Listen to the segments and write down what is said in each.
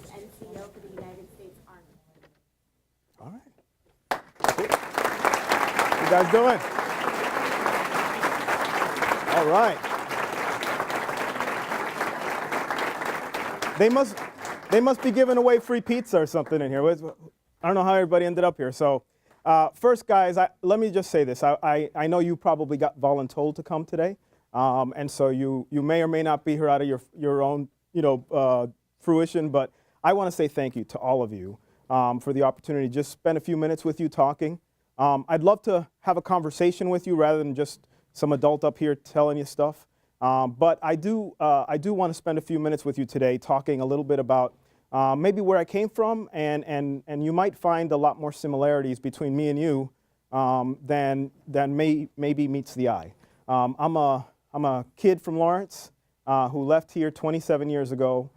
as NCO for the United States Army. All right. How you guys doing? All right. They must be giving away free pizza or something in here. I don't know how everybody ended up here. So first, guys, let me just say this. I know you probably got voluntold to come today. And so you may or may not be here out of your own fruition. But I want to say thank you to all of you for the opportunity to just spend a few minutes with you talking. I'd love to have a conversation with you rather than just some adult up here telling you stuff. But I do want to spend a few minutes with you today talking a little bit about maybe where I came from, and you might find a lot more similarities between me and you than maybe meets the eye. I'm a kid from Lawrence who left here 27 years ago,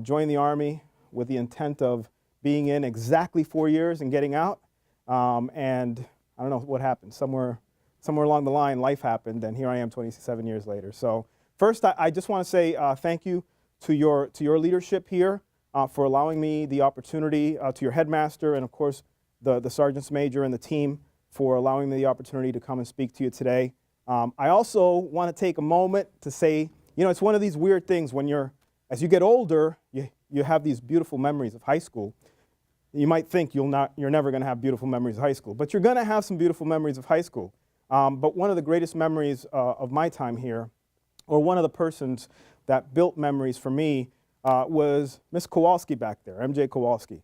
joined the Army with the intent of being in exactly 4 years and getting out. And I don't know what happened. Somewhere along the line, life happened, and here I am 27 years later. So first, I just want to say thank you to your leadership here for allowing me the opportunity, to your headmaster, and of course the sergeants major and the team for allowing me the opportunity to come and speak to you today. I also want to take a moment to say, it's one of these weird things when as you get older, you have these beautiful memories of high school. You might think you're never going to have beautiful memories of high school, but you're going to have some beautiful memories of high school. But one of the greatest memories of my time here, or one of the persons that built memories for me, was Miss Kowalski back there, MJ Kowalski.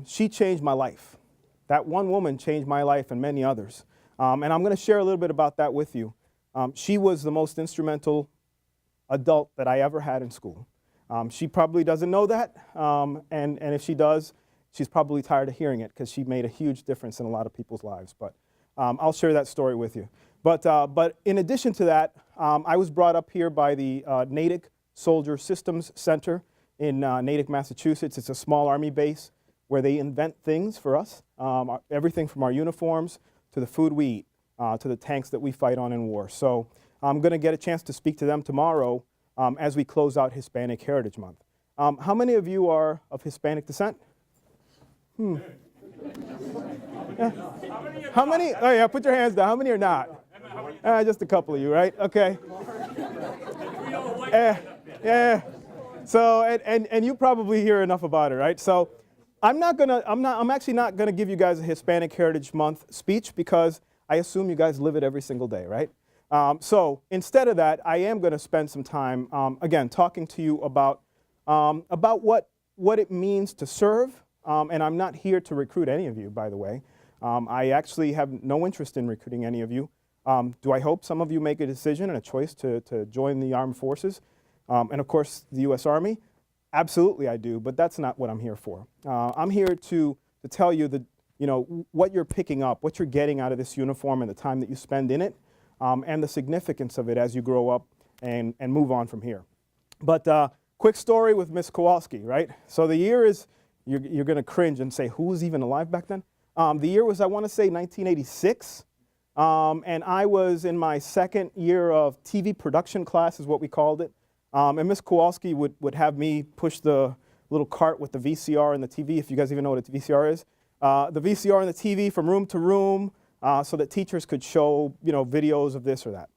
She changed my life. That one woman changed my life and many others. And I'm going to share a little bit about that with you. She was the most instrumental adult that I ever had in school. She probably doesn't know that, and if she does, she's probably tired of hearing it because she made a huge difference in a lot of people's lives. But I'll share that story with you. But in addition to that, I was brought up here by the Natick Soldier Systems Center in Natick, Massachusetts. It's a small Army base where they invent things for us, everything from our uniforms to the food we eat, to the tanks that we fight on in war. So I'm going to get a chance to speak to them tomorrow as we close out Hispanic Heritage Month. How many of you are of Hispanic descent? Yeah. How many? Oh yeah, put your hands down. How many are not? Just a couple of you, right? Okay. Yeah. So and you probably hear enough about it, right? So I'm actually not gonna give you guys a Hispanic Heritage Month speech because I assume you guys live it every single day, right? So instead of that, I am gonna spend some time again talking to you about what it means to serve. And I'm not here to recruit any of you, by the way. I actually have no interest in recruiting any of you. Do I hope some of you make a decision and a choice to join the armed forces? And of course, the U.S. Army? Absolutely I do, but that's not what I'm here for. I'm here to tell you that, what you're picking up, what you're getting out of this uniform and the time that you spend in it, and the significance of it as you grow up and move on from here. But quick story with Miss Kowalski, right? So the year is, you're going to cringe and say, who was even alive back then? The year was, I want to say, 1986. And I was in my second year of TV production class, is what we called it. And Miss Kowalski would have me push the little cart with the VCR and the TV, if you guys even know what a VCR is. The VCR and the TV from room to room so that teachers could show, videos of this or that.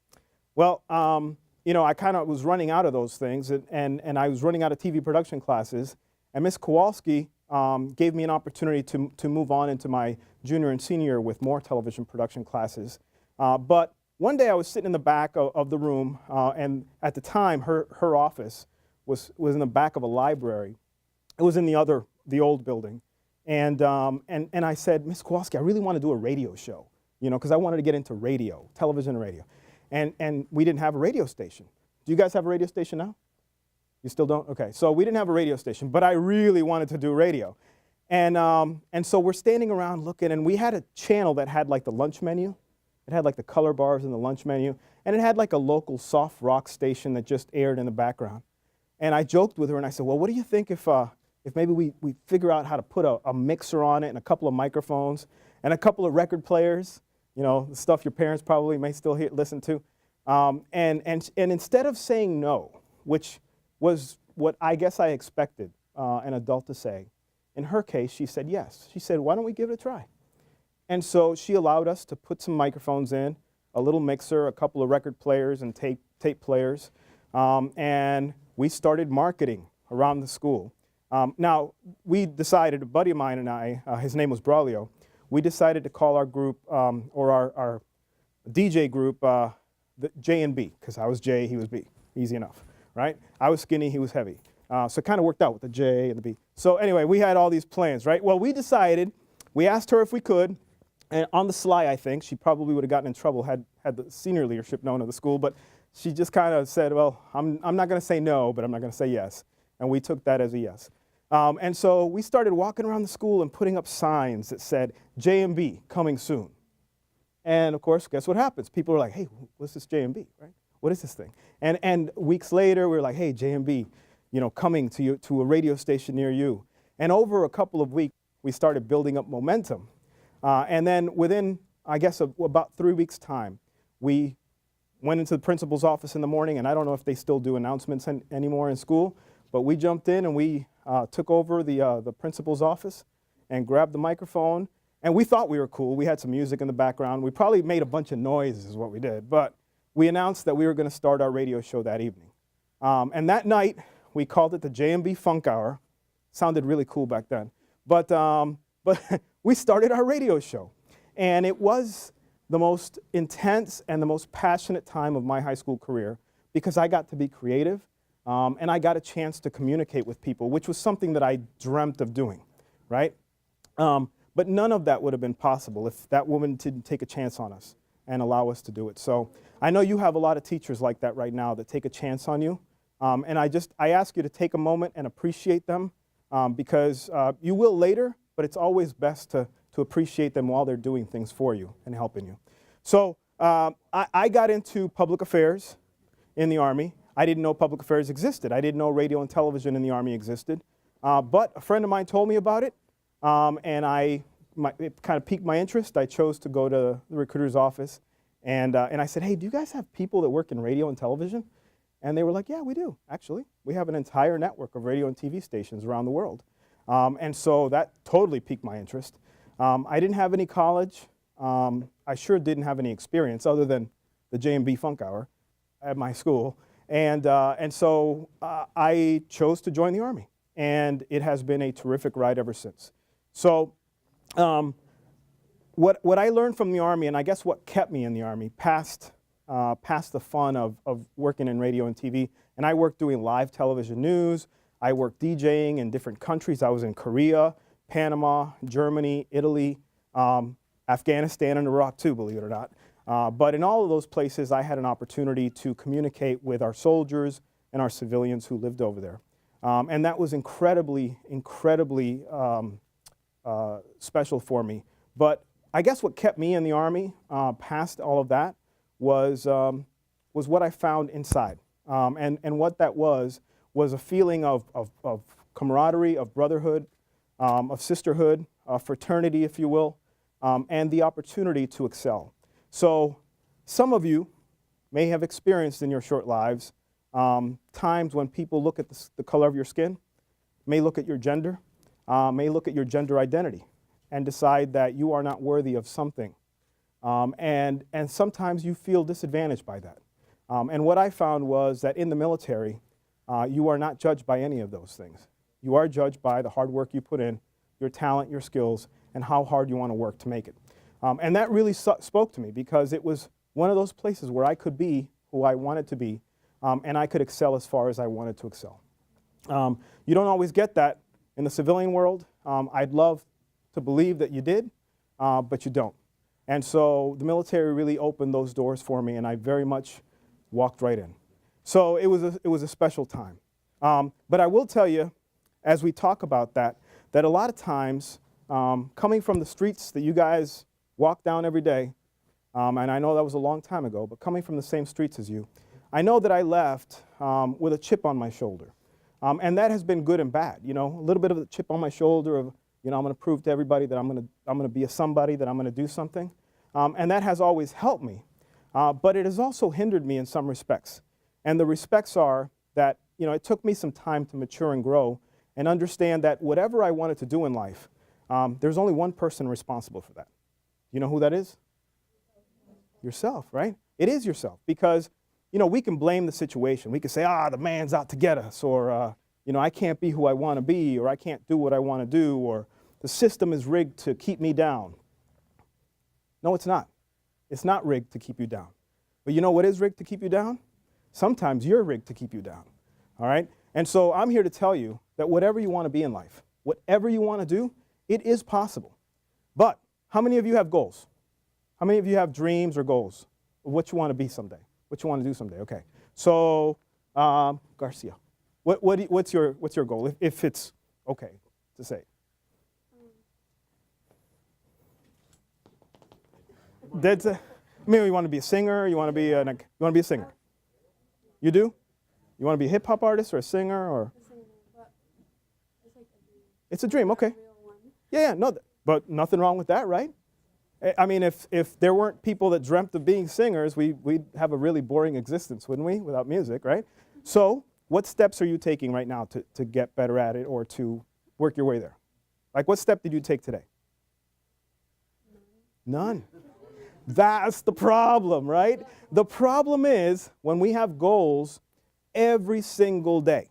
Well, I kind of was running out of those things, and I was running out of TV production classes. And Miss Kowalski gave me an opportunity to move on into my junior and senior year with more television production classes. But one day I was sitting in the back of the room, and at the time her office was in the back of a library. It was in the old building. And I said, Miss Kowalski, I really want to do a radio show, because I wanted to get into radio, television and radio. And we didn't have a radio station. Do you guys have a radio station now? You still don't? Okay, so we didn't have a radio station, but I really wanted to do radio. And so we're standing around looking, and we had a channel that had like the lunch menu. It had like the color bars in the lunch menu, and it had like a local soft rock station that just aired in the background. And I joked with her, and I said, well, what do you think if maybe we figure out how to put a mixer on it and a couple of microphones and a couple of record players, the stuff your parents probably may still listen to. And instead of saying no, which was what I guess I expected an adult to say. In her case, she said yes. She said, why don't we give it a try? And so she allowed us to put some microphones in, a little mixer, a couple of record players and tape players, and we started marketing around the school. Now, we decided, a buddy of mine and I, his name was Braulio, we decided to call our group, or our DJ group, the J and B, because I was J, he was B. Easy enough, right? I was skinny, he was heavy. So it kind of worked out with the J and the B. So anyway, we had all these plans, right? Well, we decided, we asked her if we could, and on the sly, I think, she probably would have gotten in trouble had the senior leadership known of the school, but she just kind of said, well, I'm not going to say no, but I'm not going to say yes. And we took that as a yes. And so we started walking around the school and putting up signs that said, J&B, coming soon. And of course, guess what happens? People are like, hey, what's this J&B, right? What is this thing? And weeks later, we were like, hey, J&B, coming to a radio station near you. And over a couple of weeks, we started building up momentum. And then within, I guess, about 3 weeks' time, we went into the principal's office in the morning, and I don't know if they still do announcements anymore in school, but we jumped in and we took over the principal's office and grabbed the microphone, and we thought we were cool. We had some music in the background. We probably made a bunch of noises is what we did, but we announced that we were going to start our radio show that evening. And that night, we called it the J&B Funk Hour. Sounded really cool back then. But we started our radio show, and it was the most intense and the most passionate time of my high school career because I got to be creative and I got a chance to communicate with people, which was something that I dreamt of doing, right? But none of that would have been possible if that woman didn't take a chance on us and allow us to do it. So I know you have a lot of teachers like that right now that take a chance on you. And I ask you to take a moment and appreciate them because you will later, but it's always best to appreciate them while they're doing things for you and helping you. So I got into public affairs in the Army. I didn't know public affairs existed. I didn't know radio and television in the Army existed. But a friend of mine told me about it, and it kind of piqued my interest. I chose to go to the recruiter's office, and I said, hey, do you guys have people that work in radio and television? And they were like, yeah, we do, actually. We have an entire network of radio and TV stations around the world. And so that totally piqued my interest. I didn't have any college. I sure didn't have any experience other than the J&B Funk Hour at my school. And so I chose to join the Army. And it has been a terrific ride ever since. So what I learned from the Army, and I guess what kept me in the Army, past the fun of working in radio and TV, and I worked doing live television news. I worked DJing in different countries. I was in Korea, Panama, Germany, Italy, Afghanistan, and Iraq too, believe it or not. But in all of those places, I had an opportunity to communicate with our soldiers and our civilians who lived over there. And that was incredibly, incredibly special for me. But I guess what kept me in the Army past all of that was what I found inside. And what that was a feeling of camaraderie, of brotherhood, of sisterhood, fraternity, if you will, and the opportunity to excel. So some of you may have experienced in your short lives times when people look at the color of your skin, may look at your gender, may look at your gender identity and decide that you are not worthy of something. And sometimes you feel disadvantaged by that. And what I found was that in the military, you are not judged by any of those things. You are judged by the hard work you put in, your talent, your skills, and how hard you want to work to make it. And that really spoke to me because it was one of those places where I could be who I wanted to be, and I could excel as far as I wanted to excel. You don't always get that in the civilian world. I'd love to believe that you did, but you don't. And so the military really opened those doors for me, and I very much walked right in. So it was a special time. But I will tell you, as we talk about that a lot of times, coming from the streets that you guys walk down every day, and I know that was a long time ago, but coming from the same streets as you, I know that I left with a chip on my shoulder. And that has been good and bad, a little bit of a chip on my shoulder of, I'm going to prove to everybody that I'm going to be a somebody, that I'm going to do something. And that has always helped me. But it has also hindered me in some respects. And the respects are that, it took me some time to mature and grow and understand that whatever I wanted to do in life, there's only one person responsible for that. You know who that is? Yourself, right? It is yourself, because, we can blame the situation. We can say, the man's out to get us, or, I can't be who I want to be, or I can't do what I want to do, or the system is rigged to keep me down. No, it's not. It's not rigged to keep you down. But you know what is rigged to keep you down? Sometimes you're rigged to keep you down, all right? And so I'm here to tell you that whatever you want to be in life, whatever you want to do, it is possible. But how many of you have goals? How many of you have dreams or goals of what you want to be someday, what you want to do someday? Okay. So, Garcia, what's your goal, if it's okay to say? You want to be a singer? You want to be a singer? You do? You want to be a hip hop artist or a singer or? It's a dream. Okay. Yeah. No, but nothing wrong with that, right? I mean, if there weren't people that dreamt of being singers, we'd have a really boring existence, wouldn't we, without music, right? So, what steps are you taking right now to get better at it or to work your way there? Like, what step did you take today? None. That's the problem, right? The problem is when we have goals every single day,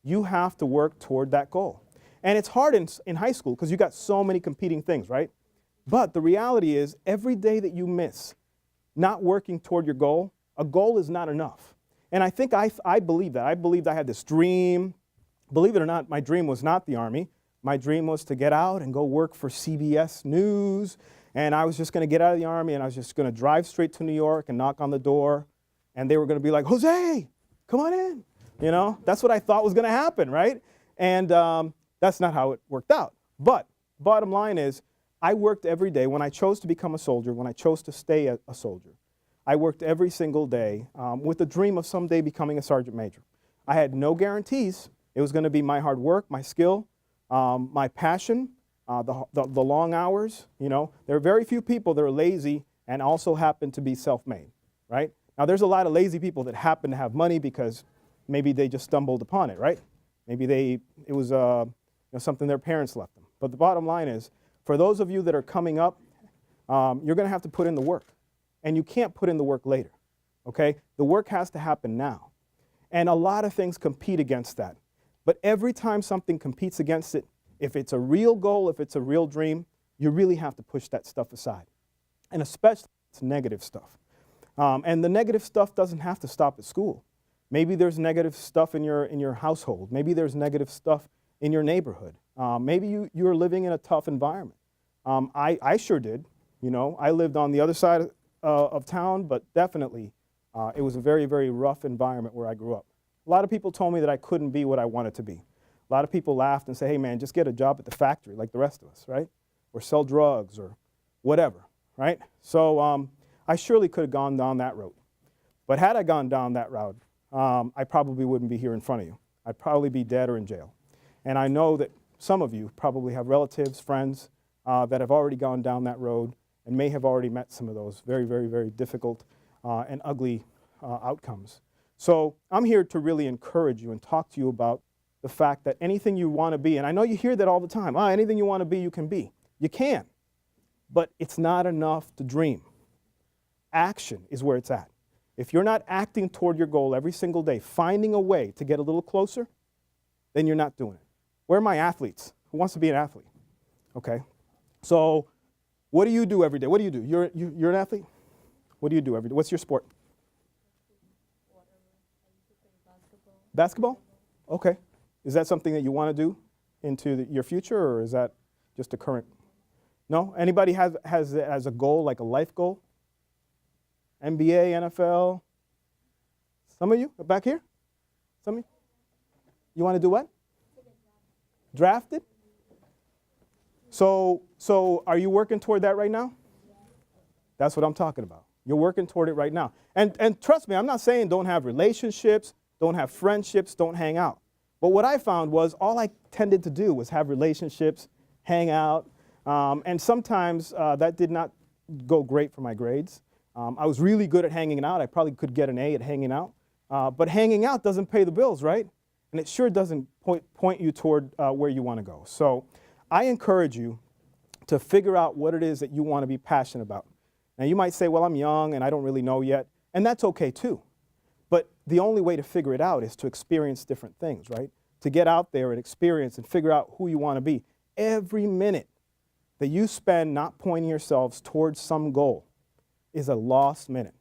you have to work toward that goal. And it's hard in high school because you got so many competing things, right? But the reality is every day that you miss not working toward your goal, a goal is not enough. And I think I believe that. I believed I had this dream. Believe it or not, my dream was not the Army. My dream was to get out and go work for CBS News. And I was just going to get out of the Army, and I was just going to drive straight to New York and knock on the door. And they were going to be like, Jose, come on in. That's what I thought was going to happen, right? And that's not how it worked out. But bottom line is, I worked every day. When I chose to become a soldier, when I chose to stay a soldier, I worked every single day with the dream of someday becoming a sergeant major. I had no guarantees. It was going to be my hard work, my skill, my passion, the long hours. There are very few people that are lazy and also happen to be self-made, right? Now, there's a lot of lazy people that happen to have money because maybe they just stumbled upon it, right? Maybe it was something their parents left them. But the bottom line is, for those of you that are coming up, you're going to have to put in the work. And you can't put in the work later, okay? The work has to happen now. And a lot of things compete against that. But every time something competes against it, if it's a real goal, if it's a real dream, you really have to push that stuff aside. And especially if it's negative stuff. And the negative stuff doesn't have to stop at school. Maybe there's negative stuff in your household. Maybe there's negative stuff in your neighborhood. Maybe you're living in a tough environment. I sure did. I lived on the other side of town, but definitely it was a very, very rough environment where I grew up. A lot of people told me that I couldn't be what I wanted to be. A lot of people laughed and said, hey man, just get a job at the factory like the rest of us, right? Or sell drugs or whatever, right? So I surely could have gone down that road. But had I gone down that route, I probably wouldn't be here in front of you. I'd probably be dead or in jail. And I know that some of you probably have relatives, friends that have already gone down that road and may have already met some of those very, very, very difficult and ugly outcomes. So I'm here to really encourage you and talk to you about the fact that anything you want to be, and I know you hear that all the time, anything you want to be, you can be. You can, but it's not enough to dream. Action is where it's at. If you're not acting toward your goal every single day, finding a way to get a little closer, then you're not doing it. Where are my athletes? Who wants to be an athlete? Okay. So what do you do every day? What do you do? You're an athlete? What do you do every day? What's your sport? Basketball? Okay. Is that something that you want to do into your future, or is that just a current? No? Anybody has it as a goal, like a life goal? NBA, NFL? Some of you back here? Some of you? You want to do what? Drafted? So are you working toward that right now? That's what I'm talking about. You're working toward it right now. And trust me, I'm not saying don't have relationships, don't have friendships, don't hang out. But what I found was all I tended to do was have relationships, hang out, and sometimes that did not go great for my grades. I was really good at hanging out. I probably could get an A at hanging out. But hanging out doesn't pay the bills, right? and it sure doesn't point you toward where you want to go. So I encourage you to figure out what it is that you want to be passionate about. Now, you might say, well, I'm young and I don't really know yet, and that's okay too. But the only way to figure it out is to experience different things, right? To get out there and experience and figure out who you want to be. Every minute that you spend not pointing yourselves towards some goal is a lost minute.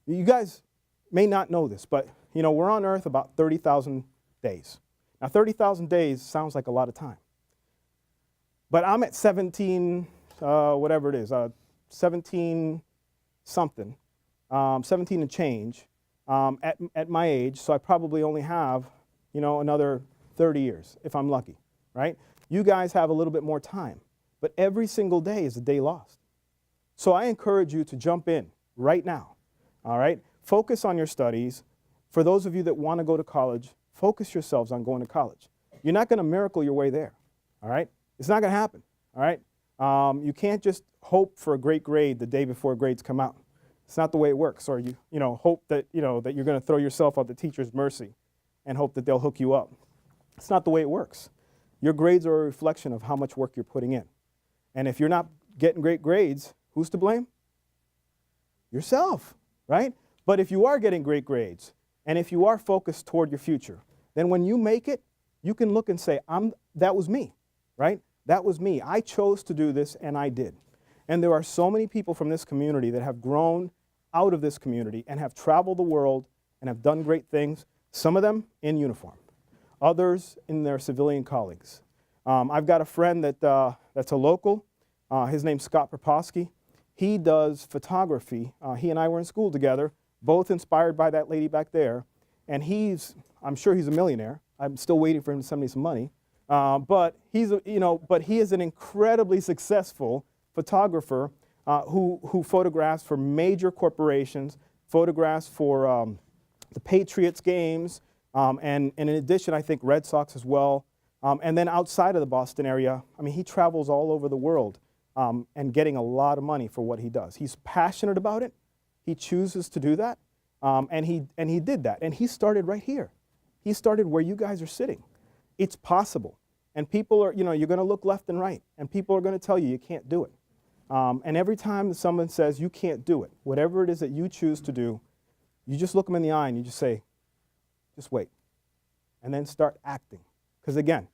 You guys may not know this, but you know, we're on Earth about 30,000 days. Now, 30,000 days sounds like a lot of time. But I'm at 17, whatever it is, 17 something, 17 and change at my age, so I probably only have, you know, another 30 years if I'm lucky, right? You guys have a little bit more time, but every single day is a day lost. So I encourage you to jump in right now, all right? Focus on your studies. For those of you that want to go to college, focus yourselves on going to college. You're not going to miracle your way there, all right? It's not going to happen, all right? You can't just hope for a great grade the day before grades come out. It's not the way it works. Or you hope that, that you're going to throw yourself at the teacher's mercy and hope that they'll hook you up. It's not the way it works. Your grades are a reflection of how much work you're putting in. And if you're not getting great grades, who's to blame? Yourself, right? But if you are getting great grades, and if you are focused toward your future, then when you make it, you can look and say, that was me, right? That was me. I chose to do this, and I did. And there are so many people from this community that have grown out of this community and have traveled the world and have done great things, some of them in uniform, others in their civilian colleagues. I've got a friend that's a local. His name's Scott Proposky. He does photography. He and I were in school together, both inspired by that lady back there. And I'm sure he's a millionaire. I'm still waiting for him to send me some money. But he is an incredibly successful photographer who photographs for major corporations, photographs for the Patriots games, and in addition, I think Red Sox as well. And then outside of the Boston area, I mean, he travels all over the world and getting a lot of money for what he does. He's passionate about it. He chooses to do that, and he did that. And he started right here. He started where you guys are sitting. It's possible. And people are, you're going to look left and right, and people are going to tell you can't do it. And every time someone says you can't do it, whatever it is that you choose to do, you just look them in the eye and you just say, just wait. And then start acting. Because again,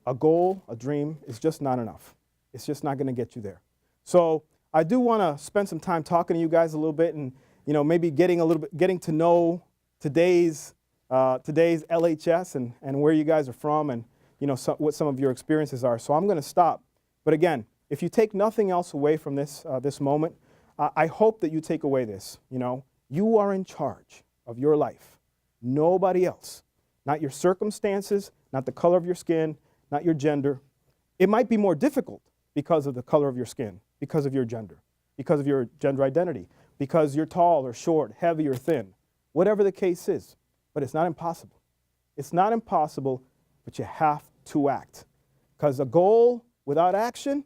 a goal, a dream is just not enough. It's just not going to get you there. So I do want to spend some time talking to you guys a little bit and, maybe getting to know today's LHS and where you guys are from and, what some of your experiences are. So I'm going to stop. But again, if you take nothing else away from this moment, I hope that you take away this. You are in charge of your life. Nobody else. Not your circumstances, not the color of your skin, not your gender. It might be more difficult because of the color of your skin, because of your gender, because of your gender identity, because you're tall or short, heavy or thin, whatever the case is. But it's not impossible. It's not impossible, but you have to act. Because a goal without action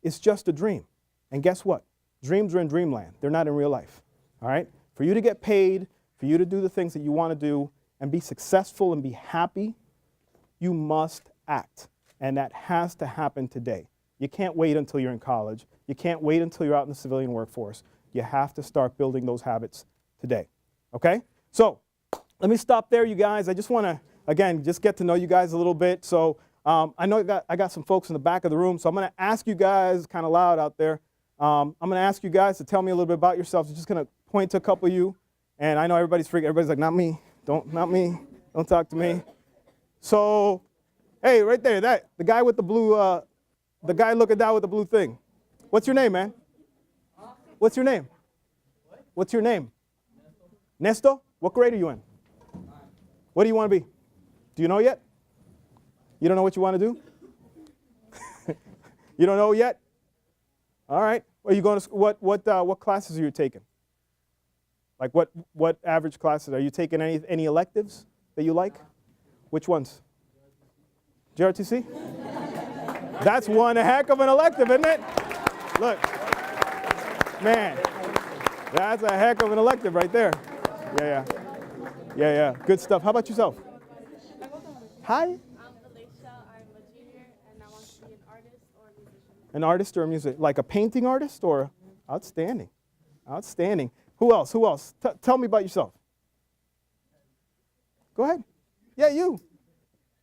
is just a dream. And guess what? Dreams are in dreamland. They're not in real life. All right? For you to get paid, for you to do the things that you want to do and be successful and be happy, you must act. And that has to happen today. You can't wait until you're in college. You can't wait until you're out in the civilian workforce. You have to start building those habits today. Okay? So let me stop there, you guys. I just want to, again, just get to know you guys a little bit. So I know I got some folks in the back of the room, so I'm going to ask you guys, kind of loud out there, I'm going to ask you guys to tell me a little bit about yourselves. I'm just going to point to a couple of you. And I know everybody's freaking. Everybody's like, not me. Not me. Don't talk to me. So, hey, right there, the guy with the blue, the guy looking down with the blue thing. What's your name, man? What's your name? What's your name? Nesto? What grade are you in? What do you want to be? Do you know yet? You don't know what you want to do? You don't know yet? All right. Are you going to what classes are you taking? Like what average classes? Are you taking any electives that you like? Which ones? JRTC? That's one heck of an elective, isn't it? Look, man, that's a heck of an elective right there. Yeah. Yeah. Good stuff. How about yourself? Hi. I'm Alicia. I'm a junior, and I want to be an artist or a musician. An artist or a music, like a painting artist or? Outstanding. Outstanding. Who else? Who else? Tell me about yourself. Go ahead. Yeah, you.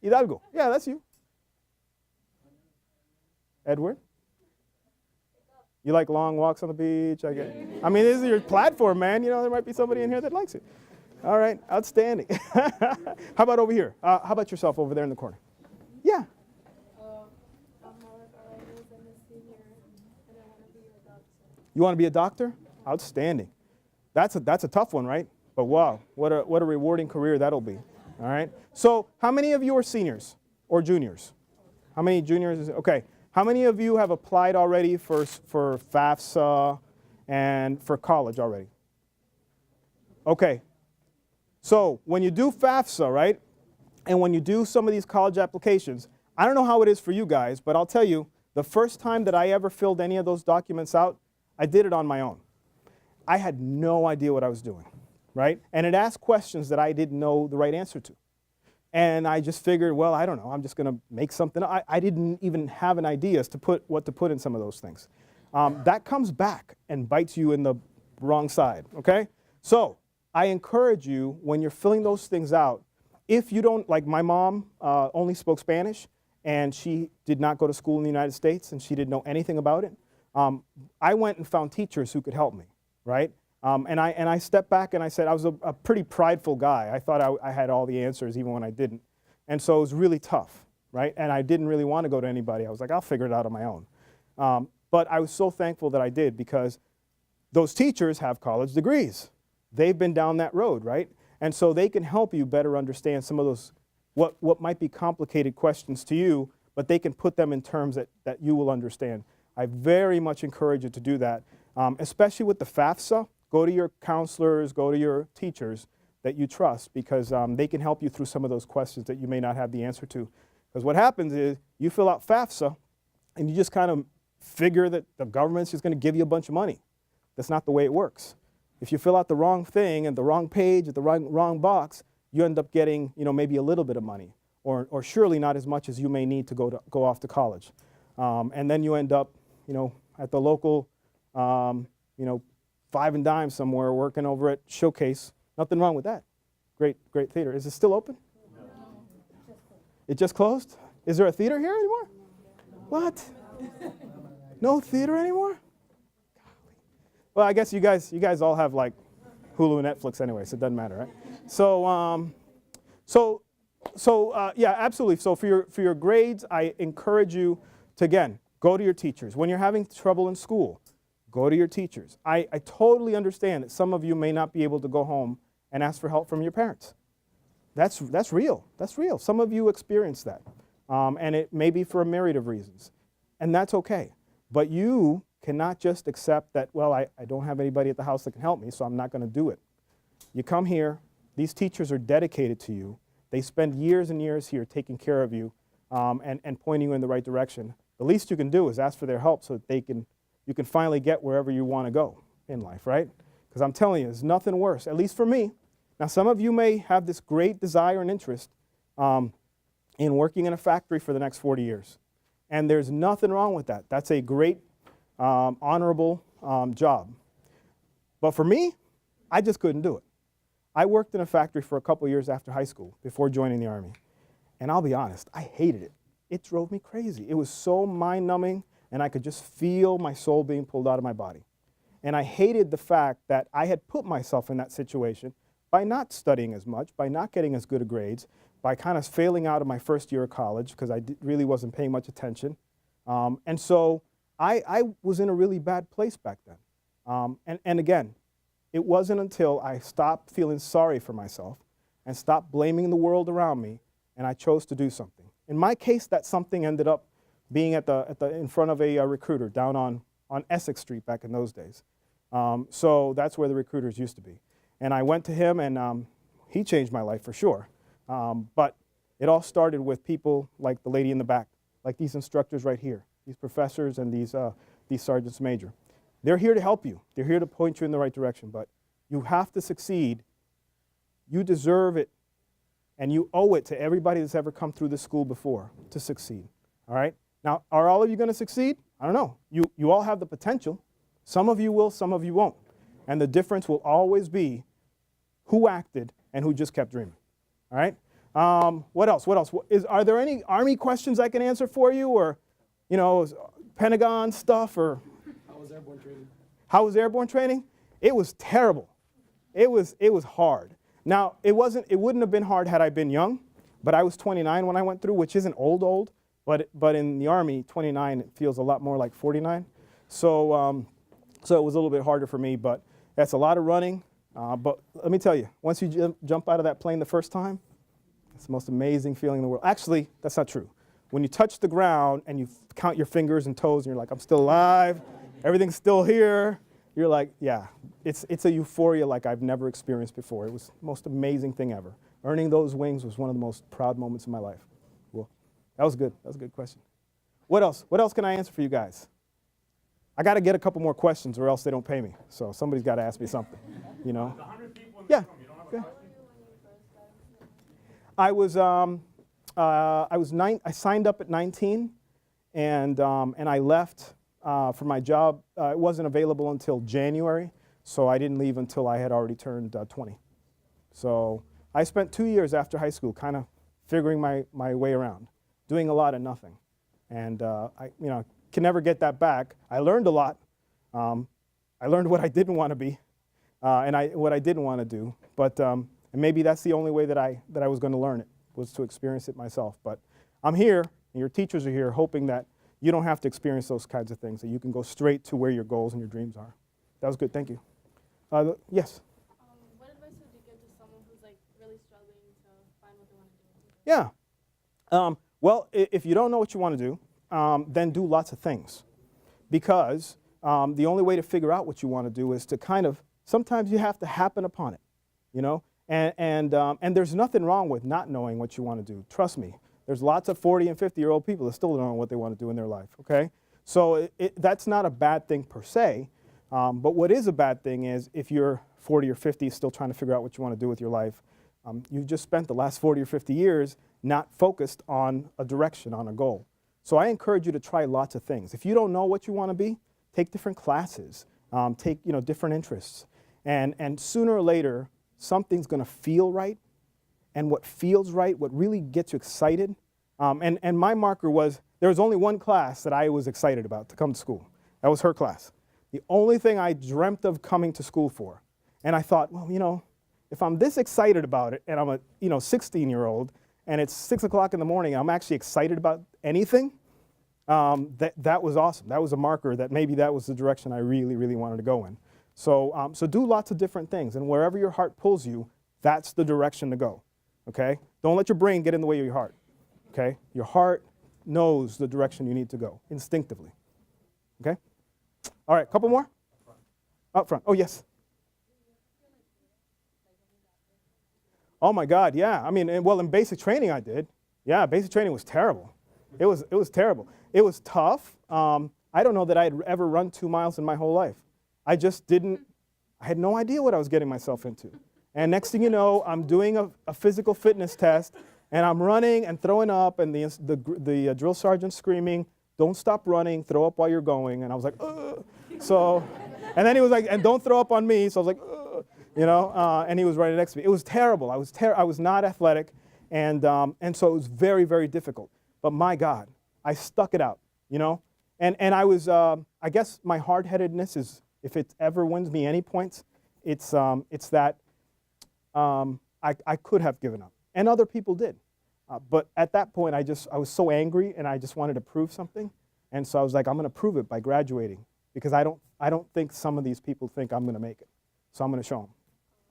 Hidalgo. Yeah, that's you. Edward? You like long walks on the beach? I mean, this is your platform, man. You know, there might be somebody in here that likes it. All right, outstanding. How about over here? How about yourself over there in the corner? Yeah. I'm Mark Arayos. I'm a senior, and I want to be a doctor. You want to be a doctor? Outstanding. That's a tough one, right? But wow, what a rewarding career that'll be. All right. So how many of you are seniors or juniors? How many juniors? Okay. How many of you have applied already for FAFSA and for college already? Okay. So when you do FAFSA, right, and when you do some of these college applications, I don't know how it is for you guys, but I'll tell you, the first time that I ever filled any of those documents out, I did it on my own. I had no idea what I was doing, right? And it asked questions that I didn't know the right answer to. And I just figured, well, I don't know, I'm just going to make something. I didn't even have an idea as to what to put in some of those things. That comes back and bites you in the wrong side, okay? So I encourage you, when you're filling those things out, if you don't, like my mom only spoke Spanish, and she did not go to school in the United States, and she didn't know anything about it, I went and found teachers who could help me, right? And I stepped back and I said, I was a pretty prideful guy. I thought I had all the answers even when I didn't. And so it was really tough, right? And I didn't really want to go to anybody. I was like, I'll figure it out on my own. But I was so thankful that I did, because those teachers have college degrees. They've been down that road, right? And so they can help you better understand some of those, what might be complicated questions to you, but they can put them in terms that you will understand. I very much encourage you to do that, especially with the FAFSA. Go to your counselors, go to your teachers that you trust, because they can help you through some of those questions that you may not have the answer to. Because what happens is you fill out FAFSA and you just kind of figure that the government's just going to give you a bunch of money. That's not the way it works. If you fill out the wrong thing and the wrong page at the wrong box, you end up getting, maybe a little bit of money, or surely not as much as you may need to go off to college. And then you end up, at the local, 5 and Dime somewhere working over at Showcase. Nothing wrong with that. Great theater. Is it still open? No. It just closed? Is there a theater here anymore? What? No theater anymore? Well, I guess you guys all have like Hulu and Netflix anyway, so it doesn't matter, right? So yeah, absolutely. So for your grades, I encourage you to, again, go to your teachers. When you're having trouble in school, go to your teachers. I totally understand that some of you may not be able to go home and ask for help from your parents. That's real. That's real. Some of you experience that. And it may be for a myriad of reasons. And that's okay. But you cannot just accept that, well, I don't have anybody at the house that can help me, so I'm not going to do it. You come here. These teachers are dedicated to you. They spend years and years here taking care of you and pointing you in the right direction. The least you can do is ask for their help so that you can finally get wherever you want to go in life, right? Because I'm telling you, there's nothing worse, at least for me. Now, some of you may have this great desire and interest in working in a factory for the next 40 years. And there's nothing wrong with that. That's a great, honorable job. But for me, I just couldn't do it. I worked in a factory for a couple years after high school before joining the Army. And I'll be honest, I hated it. It drove me crazy. It was so mind-numbing, and I could just feel my soul being pulled out of my body. And I hated the fact that I had put myself in that situation by not studying as much, by not getting as good of grades, by kind of failing out of my first year of college because I really wasn't paying much attention. And so I was in a really bad place back then. And again, it wasn't until I stopped feeling sorry for myself and stopped blaming the world around me, and I chose to do something. In my case, that something ended up being in front of a recruiter down on Essex Street back in those days. So that's where the recruiters used to be. And I went to him, and he changed my life for sure. But it all started with people like the lady in the back, like these instructors right here, these professors and these sergeants major. They're here to help you. They're here to point you in the right direction. But you have to succeed You deserve it, and you owe it to everybody that's ever come through this school before to succeed, all right? Now, are all of you going to succeed? I don't know. You all have the potential. Some of you will, some of you won't. And the difference will always be who acted and who just kept dreaming, all right? What else? What else? Are there any Army questions I can answer for you, or, you know, Pentagon stuff, or? How was airborne training? How was airborne training? It was terrible. It was hard. Now, it wouldn't have been hard had I been young, but I was 29 when I went through, which isn't old, but in the Army, 29, it feels a lot more like 49. So it was a little bit harder for me, but that's a lot of running. But let me tell you, once you jump out of that plane the first time, it's the most amazing feeling in the world. Actually, that's not true. When you touch the ground and you count your fingers and toes and you're like, I'm still alive, everything's still here, you're like, yeah, it's a euphoria like I've never experienced before. It was the most amazing thing ever. Earning those wings was one of the most proud moments of my life. Well, that was good. That was a good question. What else? What else can I answer for you guys? I got to get a couple more questions or else they don't pay me. So somebody's got to ask me something, you know. Yeah. I signed up at 19, and I left for my job. It wasn't available until January, so I didn't leave until I had already turned 20. So I spent 2 years after high school kind of figuring my way around, doing a lot of nothing. And I can never get that back. I learned a lot. I learned what I didn't want to be and what I didn't want to do. But and maybe that's the only way that I was going to learn it, was to experience it myself. But I'm here, and your teachers are here, hoping that you don't have to experience those kinds of things, that you can go straight to where your goals and your dreams are. That was good. Thank you. Yes? What advice would you give to someone who's like really struggling to find what they want to do? Yeah. Well, if you don't know what you want to do, then do lots of things. Because the only way to figure out what you want to do is to kind of, sometimes you have to happen upon it, you know? And there's nothing wrong with not knowing what you want to do. Trust me. There's lots of 40 and 50-year-old people that still don't know what they want to do in their life, okay? So that's not a bad thing per se. But what is a bad thing is if you're 40 or 50 still trying to figure out what you want to do with your life, you've just spent the last 40 or 50 years not focused on a direction, on a goal. So I encourage you to try lots of things. If you don't know what you want to be, take different classes, take different interests. And sooner or later, something's going to feel right. And what feels right, what really gets you excited. And my marker was, there was only one class that I was excited about to come to school. That was her class. The only thing I dreamt of coming to school for. And I thought, well, if I'm this excited about it, and I'm a 16-year-old, and it's 6 o'clock in the morning, and I'm actually excited about anything, that was awesome. That was a marker that maybe that was the direction I really, really wanted to go in. So, so do lots of different things, and wherever your heart pulls you, that's the direction to go, okay? Don't let your brain get in the way of your heart, okay? Your heart knows the direction you need to go, instinctively, okay? All right, couple more? Up front. Oh, yes. Oh my God, yeah. I mean, well, in basic training I did. Yeah, basic training was terrible. It was terrible. It was tough. I don't know that I had ever run 2 miles in my whole life. I just didn't, I had no idea what I was getting myself into. And next thing you know, I'm doing a physical fitness test, and I'm running and throwing up, and the drill sergeant's screaming, "Don't stop running, throw up while you're going." And I was like, ugh. So, and then he was like, "And don't throw up on me." So I was like, ugh. And he was right next to me. It was terrible. I was not athletic, and so it was very, very difficult. But my God, I stuck it out, And I was, I guess my hard-headedness is, if it ever wins me any points, it's that I could have given up, and other people did. But at that point, I was so angry, and I just wanted to prove something, and so I was like, I'm going to prove it by graduating, because I don't think some of these people think I'm going to make it, so I'm going to show them.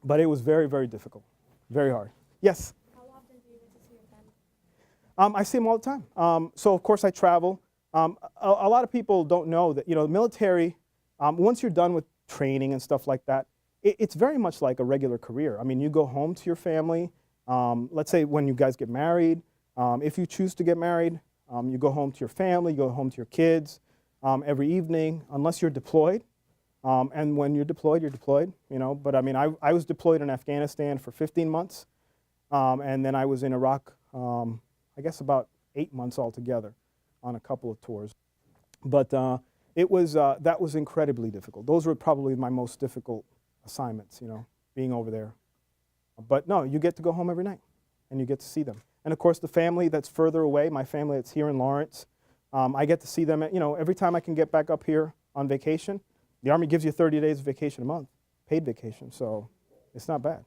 But it was very, very difficult, very hard. Yes. How often do you get to see your family? I see them all the time. So of course I travel. A lot of people don't know that the military. Once you're done with training and stuff like that, it's very much like a regular career. I mean, you go home to your family. Let's say when you guys get married, if you choose to get married, you go home to your family, you go home to your kids every evening, unless you're deployed. And when you're deployed, you know. But I mean, I was deployed in Afghanistan for 15 months, and then I was in Iraq, I guess about 8 months altogether on a couple of tours. But that was incredibly difficult. Those were probably my most difficult assignments, you know, being over there. But no, you get to go home every night, and you get to see them. And of course, the family that's further away, my family that's here in Lawrence, I get to see them, you know, every time I can get back up here on vacation. The Army gives you 30 days of vacation a month, paid vacation, so it's not bad.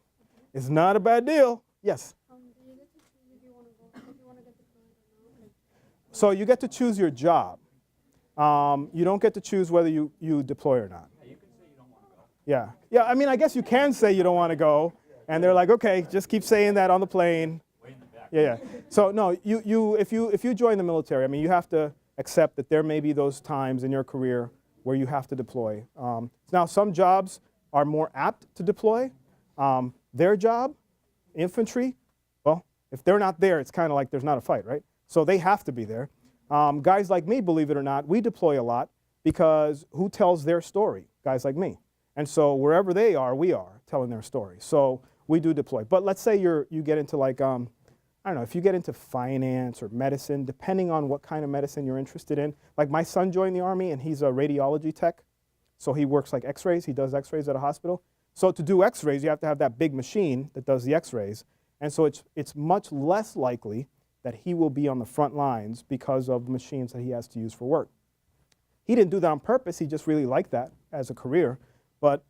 It's not a bad deal. Yes? Do you get to choose if you want to go, if you want to get deployed or not? So you get to choose your job. You don't get to choose whether you deploy or not. You can say you don't want to go. Yeah. Yeah, I mean, I guess you can say you don't want to go, and they're like, okay, just keep saying that on the plane. Way in the back. Yeah. So no, if you join the military, I mean, you have to accept that there may be those times in your career where you have to deploy. Now, some jobs are more apt to deploy. Their job, infantry, well, if they're not there, it's kind of like there's not a fight, right? So they have to be there. Guys like me, believe it or not, we deploy a lot because who tells their story? Guys like me. And so wherever they are, we are telling their story. So we do deploy. But let's say you get into like, I don't know, if you get into finance or medicine, depending on what kind of medicine you're interested in. Like my son joined the Army and he's a radiology tech. So he works like x-rays, he does x-rays at a hospital. So to do x-rays, you have to have that big machine that does the x-rays. And so it's much less likely that he will be on the front lines because of the machines that he has to use for work. He didn't do that on purpose, he just really liked that as a career. But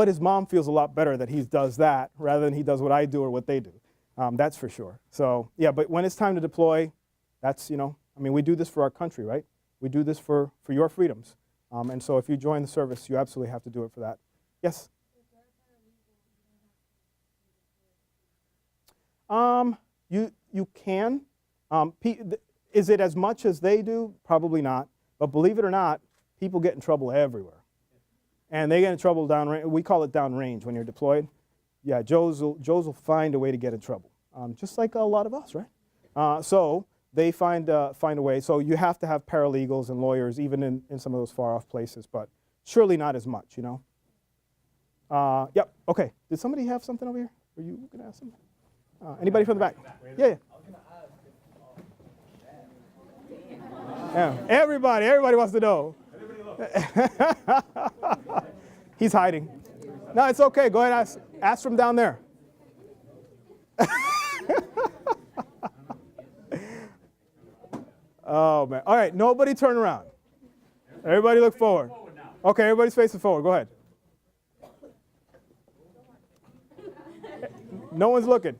his mom feels a lot better that he does that rather than he does what I do or what they do. That's for sure. So yeah, but when it's time to deploy, that's, you know, I mean, we do this for our country, right? We do this for your freedoms. And so if you join the service, you absolutely have to do it for that. Yes? You can. Is it as much as they do? Probably not. But believe it or not, people get in trouble everywhere. And they get in trouble downrange. We call it downrange when you're deployed. Yeah, Joes will find a way to get in trouble, just like a lot of us, right? So they find a way. So you have to have paralegals and lawyers, even in some of those far-off places, but surely not as much, you know? Yep, okay. Did somebody have something over here? Were you going to ask something? Anybody from the back? Yeah. Yeah, everybody wants to know. He's hiding. No, it's okay. Go ahead and ask from down there. Oh, man. All right, nobody turn around. Everybody look forward. Okay, everybody's facing forward. Go ahead. No one's looking.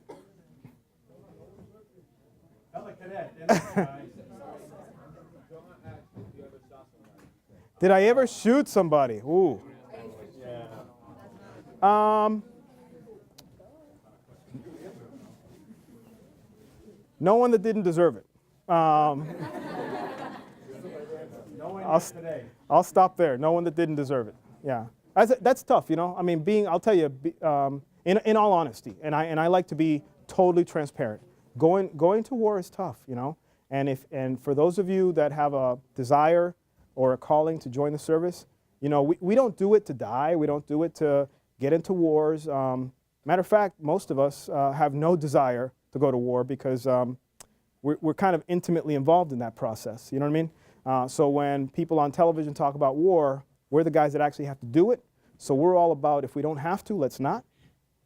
Did I ever shoot somebody? Ooh. No one that didn't deserve it. I'll stop there. No one that didn't deserve it. Yeah, that's tough, you know. I mean, I'll tell you, in all honesty, and I like to be totally transparent. Going to war is tough, you know. And for those of you that have a desire or a calling to join the service, you know, we don't do it to die. We don't do it to get into wars. Matter of fact, most of us have no desire to go to war because we're kind of intimately involved in that process. You know what I mean? So when people on television talk about war, we're the guys that actually have to do it. So we're all about, if we don't have to, let's not.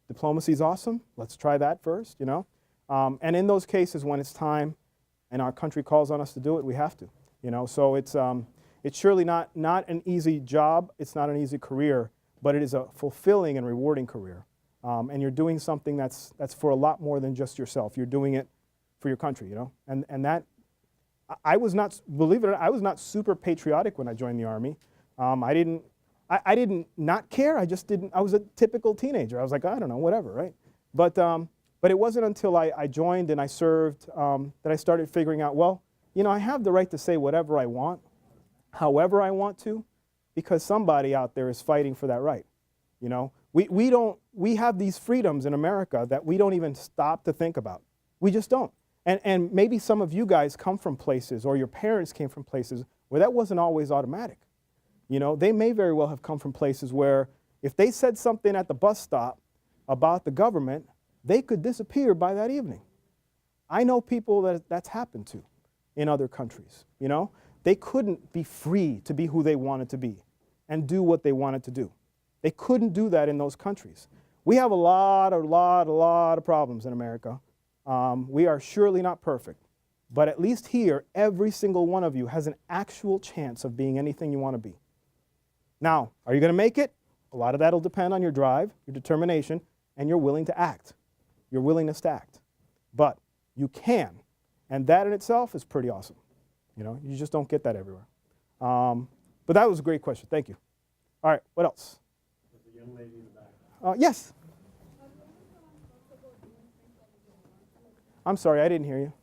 Diplomacy's awesome. Let's try that first, you know? And in those cases, when it's time and our country calls on us to do it, we have to, you know? So it's surely not an easy job. It's not an easy career, but it is a fulfilling and rewarding career. And you're doing something that's for a lot more than just yourself. You're doing it for your country, you know? And that, I was not, believe it or not, I was not super patriotic when I joined the Army. I didn't not care. I just didn't, I was a typical teenager. I was like, I don't know, whatever, right? But it wasn't until I joined and I served that I started figuring out, well, you know, I have the right to say whatever I want, however I want to, because somebody out there is fighting for that right. You know, we have these freedoms in America that we don't even stop to think about. We just don't. And maybe some of you guys come from places, or your parents came from places where that wasn't always automatic. You know, they may very well have come from places where if they said something at the bus stop about the government, they could disappear by that evening. I know people that that's happened to in other countries, you know? They couldn't be free to be who they wanted to be and do what they wanted to do. They couldn't do that in those countries. We have a lot of problems in America. We are surely not perfect. But at least here, every single one of you has an actual chance of being anything you want to be. Now, are you going to make it? A lot of that will depend on your drive, your determination, and your willing to act, your willingness to act. But you can, and that in itself is pretty awesome. You know, you just don't get that everywhere. But that was a great question. Thank you. All right, what else? There's a young lady in the back. Yes. I'm sorry, I didn't hear you.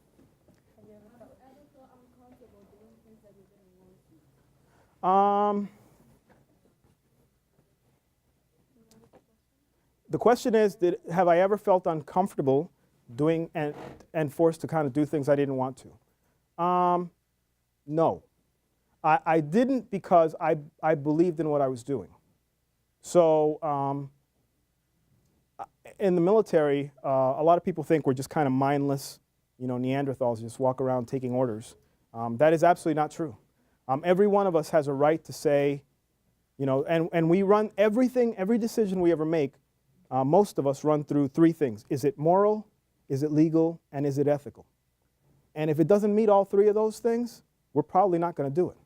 The question is, have I ever felt uncomfortable doing and forced to kind of do things I didn't want to? No. I didn't because I believed in what I was doing. So in the military, a lot of people think we're just kind of mindless, you know, Neanderthals, just walk around taking orders. That is absolutely not true. Every one of us has a right to say, you know, and we run everything, every decision we ever make, most of us run through three things. Is it moral, is it legal, and is it ethical? And if it doesn't meet all three of those things, we're probably not going to do it.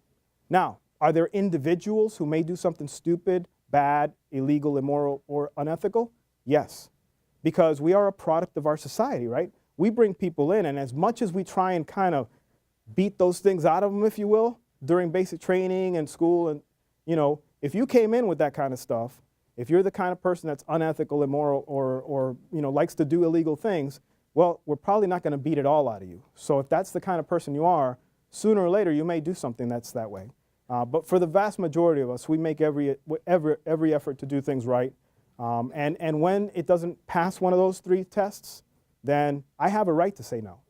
Now, are there individuals who may do something stupid, bad, illegal, immoral, or unethical? Yes, because we are a product of our society, right? We bring people in, and as much as we try and kind of beat those things out of them, if you will, during basic training and school, and you know, if you came in with that kind of stuff, if you're the kind of person that's unethical, immoral, or you know, likes to do illegal things, well, we're probably not going to beat it all out of you. So if that's the kind of person you are, sooner or later you may do something that's that way. But for the vast majority of us, we make every effort to do things right. And when it doesn't pass one of those three tests, then I have a right to say no.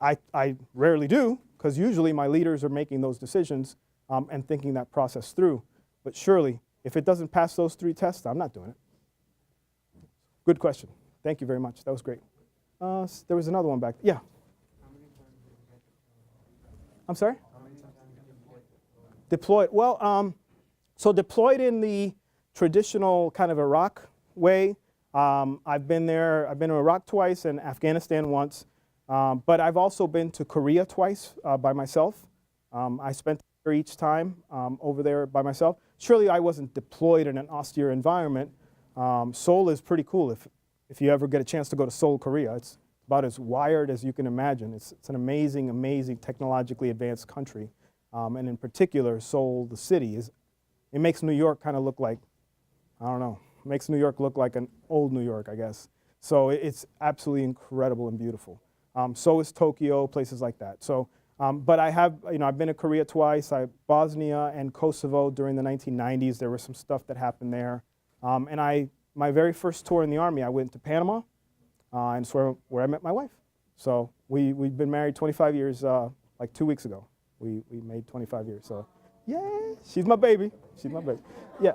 I rarely do, because usually my leaders are making those decisions and thinking that process through. But surely, if it doesn't pass those three tests, I'm not doing it. Good question. Thank you very much. That was great. There was another one back. Yeah. I'm sorry? Deployed. Well, so deployed in the traditional kind of Iraq way. I've been there. I've been to Iraq twice and Afghanistan once. But I've also been to Korea twice by myself. I spent a year each time over there by myself. Surely I wasn't deployed in an austere environment. Seoul is pretty cool. If you ever get a chance to go to Seoul, Korea, it's about as wired as you can imagine. It's an amazing, amazing technologically advanced country. And in particular, Seoul, the city, it makes New York kind of look like, I don't know, makes New York look like an old New York, I guess. So it's absolutely incredible and beautiful. So is Tokyo, places like that. So, but I have, you know, I've been to Korea twice. Bosnia and Kosovo during the 1990s. There was some stuff that happened there. And my very first tour in the Army, I went to Panama, and it's where I met my wife. So we've been married 25 years, like 2 weeks ago. We made 25 years. So, yeah, she's my baby. She's my baby. Yeah.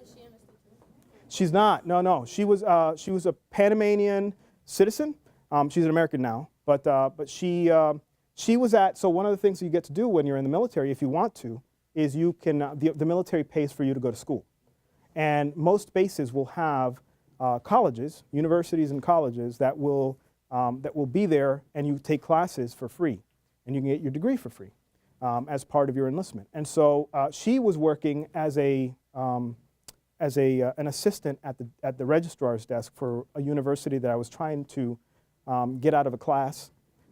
Is she MST too? She's not. No. She was a Panamanian citizen. She's an American now, but she was at. So one of the things you get to do when you're in the military, if you want to, is you can the military pays for you to go to school, and most bases will have colleges, universities, and colleges that will be there, and you take classes for free, and you can get your degree for free as part of your enlistment. And so she was working as an assistant at the registrar's desk for a university that I was trying to get out of a class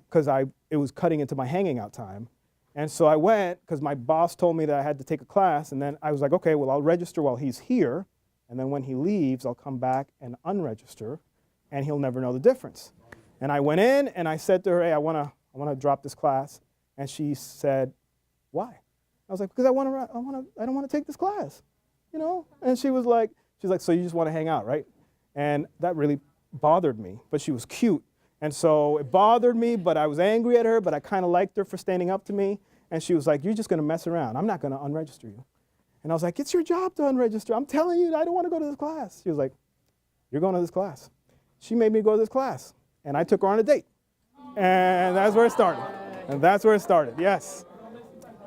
because it was cutting into my hanging out time. And so I went because my boss told me that I had to take a class, and then I was like, okay, well, I'll register while he's here, and then when he leaves, I'll come back and unregister, and he'll never know the difference. And I went in and I said to her, hey, I want to drop this class. And she said, why? I was like, because I don't want to take this class, you know? And she's like, so you just want to hang out, right? And that really bothered me, but she was cute. And so it bothered me, but I was angry at her, but I kind of liked her for standing up to me. And she was like, you're just going to mess around. I'm not going to unregister you. And I was like, it's your job to unregister. I'm telling you, I don't want to go to this class. She was like, you're going to this class. She made me go to this class. And I took her on a date. And that's where it started. And that's where it started, yes.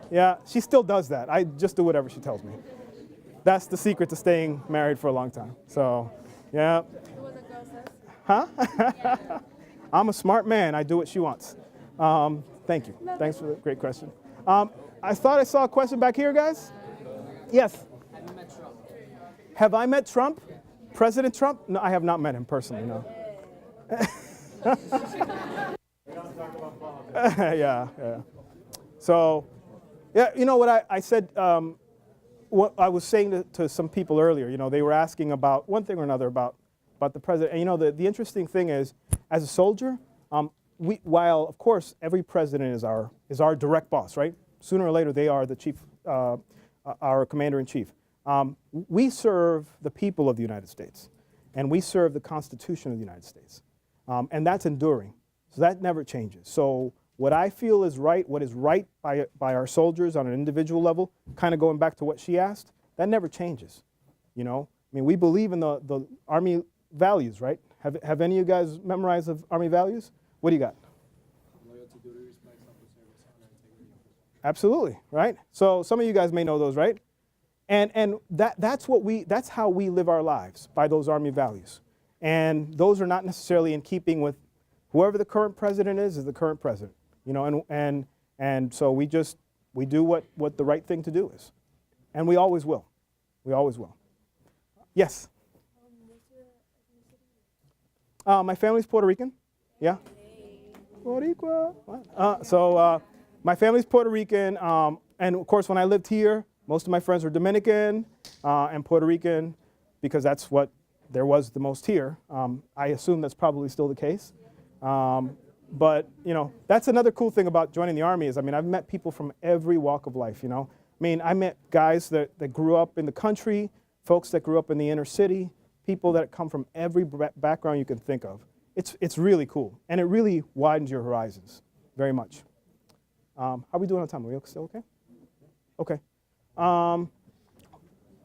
Yeah, she still does that. I just do whatever she tells me. That's the secret to staying married for a long time. So, yeah. What the girl says. Huh? I'm a smart man. I do what she wants. Thank you. Thanks for the great question. I thought I saw a question back here, guys. Yes. Have you met Trump? Have I met Trump? President Trump? No, I have not met him personally, no. Yeah. So, yeah, you know what I said, what I was saying to some people earlier, you know, they were asking about one thing or another about the president. And you know, the interesting thing is, as a soldier, while of course every president is our direct boss, right? Sooner or later they are the chief, our commander-in-chief. We serve the people of the United States, and we serve the Constitution of the United States, and that's enduring. So that never changes. So what I feel is right, what is right by our soldiers on an individual level, kind of going back to what she asked, that never changes. You know, I mean, we believe in the Army values, right? Have any of you guys memorized the Army values? What do you got? Loyalty, duty, respect, self-service, honor, integrity. Absolutely, right? So some of you guys may know those, right? And that's how we live our lives, by those Army values. And those are not necessarily in keeping with whoever the current president is the current president. You know, and so we do what the right thing to do is. And we always will. We always will. Yes? My family's Puerto Rican. Yeah? Boricua. My family's Puerto Rican. And of course, when I lived here, most of my friends were Dominican and Puerto Rican because that's what there was the most here. I assume that's probably still the case. But, you know, that's another cool thing about joining the Army is, I mean, I've met people from every walk of life, you know. I mean, I met guys that grew up in the country, folks that grew up in the inner city, people that come from every background you can think of. It's really cool, and it really widens your horizons very much. How are we doing on time? Are we still okay? Okay.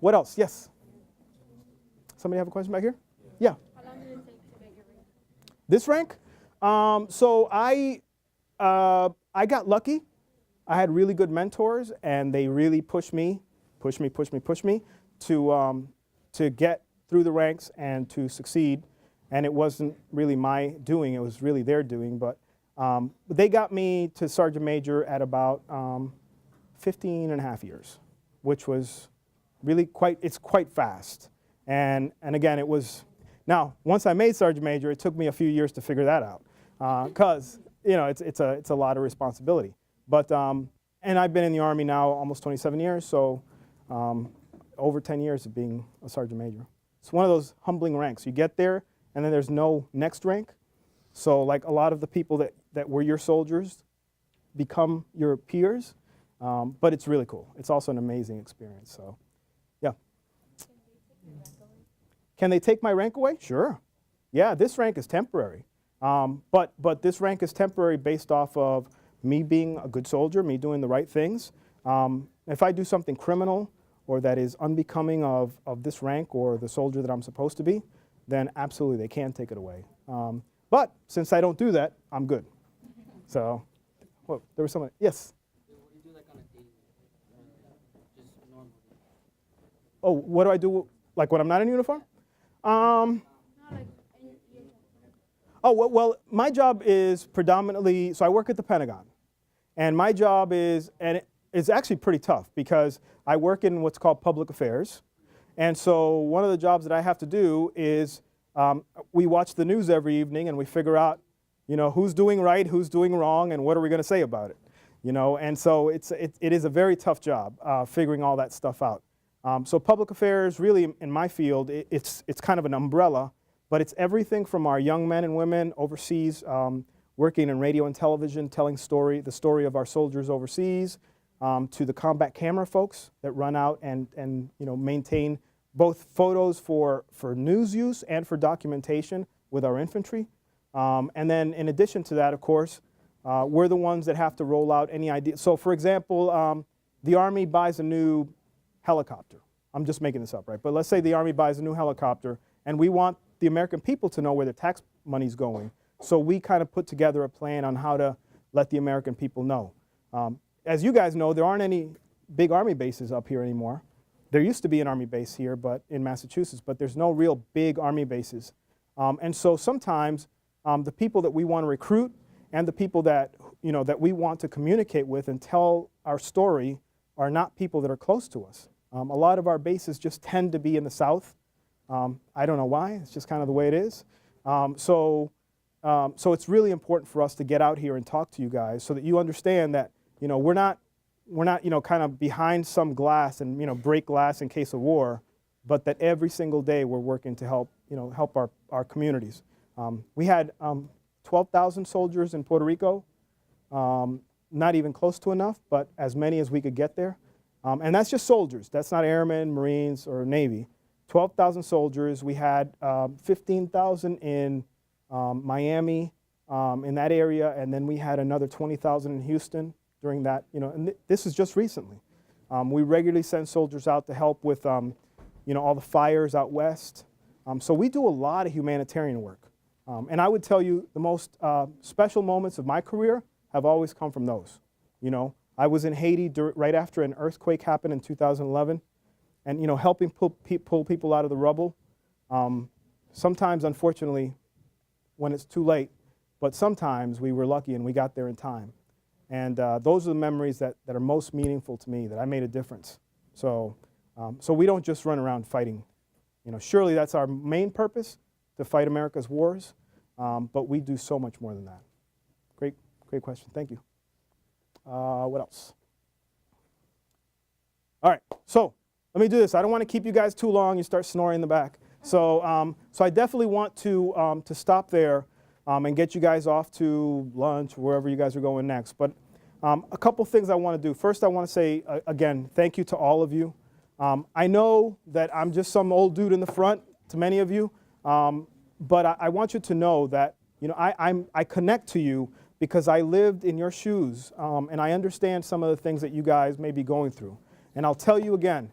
What else? Yes? Somebody have a question back here? Yeah. How long did it take to get your rank? This rank? So I got lucky. I had really good mentors, and they really pushed me to get through the ranks and to succeed. And it wasn't really my doing; it was really their doing. But they got me to sergeant major at about 15 and a half years, which was really quite fast. And again, it was. Now, once I made sergeant major, it took me a few years to figure that out, because you know it's a lot of responsibility. But and I've been in the Army now almost 27 years, so over 10 years of being a sergeant major. It's one of those humbling ranks. You get there, and then there's no next rank. So like a lot of the people that were your soldiers become your peers, but it's really cool. It's also an amazing experience. So, yeah. Can they take my rank away? Sure. Yeah, this rank is temporary. But this rank is temporary based off of me being a good soldier, me doing the right things. If I do something criminal or that is unbecoming of this rank or the soldier that I'm supposed to be, then absolutely they can take it away. But since I don't do that, I'm good. So, well, there was someone, yes? What do you do like on a daily, just normally? Oh, what do I do like when I'm not in uniform? Oh, well, my job is predominantly, so I work at the Pentagon. And my job is, and it's actually pretty tough because I work in what's called public affairs. And so one of the jobs that I have to do is we watch the news every evening and we figure out, you know, who's doing right, who's doing wrong, and what are we going to say about it. You know, and so it is a very tough job figuring all that stuff out. So public affairs, really in my field, it's kind of an umbrella, but it's everything from our young men and women overseas working in radio and television, telling the story of our soldiers overseas, to the combat camera folks that run out and you know, maintain both photos for news use and for documentation with our infantry. And then in addition to that, of course, we're the ones that have to roll out any idea. So for example, the Army buys a new helicopter. I'm just making this up, right? But let's say the Army buys a new helicopter, and we want the American people to know where their tax money's going. So we kind of put together a plan on how to let the American people know. As you guys know, there aren't any big Army bases up here anymore. There used to be an Army base here, but in Massachusetts, but there's no real big Army bases. And so sometimes the people that we want to recruit and the people that, that we want to communicate with and tell our story are not people that are close to us. A lot of our bases just tend to be in the South. I don't know why, it's just kind of the way it is. So it's really important for us to get out here and talk to you guys so that you understand that, we're not, kind of behind some glass and, break glass in case of war, but that every single day we're working to help, help our communities. We had 12,000 soldiers in Puerto Rico, not even close to enough, but as many as we could get there. And that's just soldiers. That's not airmen, Marines, or Navy. 12,000 soldiers. We had 15,000 in Miami, in that area, and then we had another 20,000 in Houston during that, and this is just recently. We regularly send soldiers out to help with, all the fires out west. So we do a lot of humanitarian work. And I would tell you the most special moments of my career have always come from those. I was in Haiti right after an earthquake happened in 2011, and helping pull people out of the rubble. Sometimes, unfortunately, when it's too late, but sometimes we were lucky and we got there in time. And those are the memories that are most meaningful to me, that I made a difference. So we don't just run around fighting. Surely that's our main purpose, to fight America's wars, but we do so much more than that. Great question, thank you. What else? All right, so let me do this. I don't want to keep you guys too long. You start snoring in the back. So I definitely want to stop there and get you guys off to lunch, wherever you guys are going next. But a couple things I want to do. First, I want to say, again, thank you to all of you. I know that I'm just some old dude in the front to many of you, but I want you to know that I connect to you because I lived in your shoes, and I understand some of the things that you guys may be going through. And I'll tell you again,